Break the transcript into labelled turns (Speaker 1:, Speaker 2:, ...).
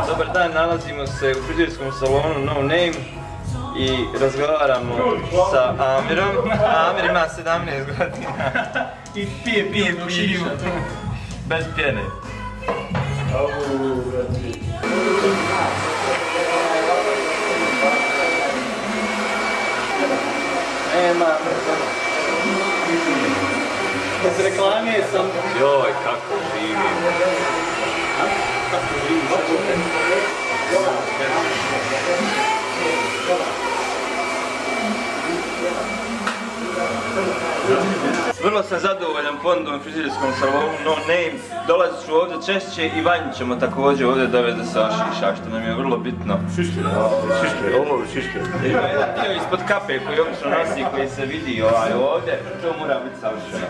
Speaker 1: Dobar dan, nalazimo se u frizerskom salonu No Name i razgovaramo sa Amirom. Amir ima 17 godina.
Speaker 2: I pije pivo.
Speaker 1: Bez pjene. Nema.
Speaker 2: Bez reklame sam...
Speaker 1: Joj, kako živim.
Speaker 2: Kako živiš?
Speaker 1: Vrlo sam zadovoljan ponudom u frizerskom salonu No Name. Dolazit ću ovdje češće i Vanju ćemo također ovdje dovesti da se ošiša, što nam je vrlo bitno.
Speaker 3: Šiške, ovo šiške.
Speaker 1: Ima jedan dio ispod kape koji obično nosi, koji se vidi ovdje, to mora biti savršeno.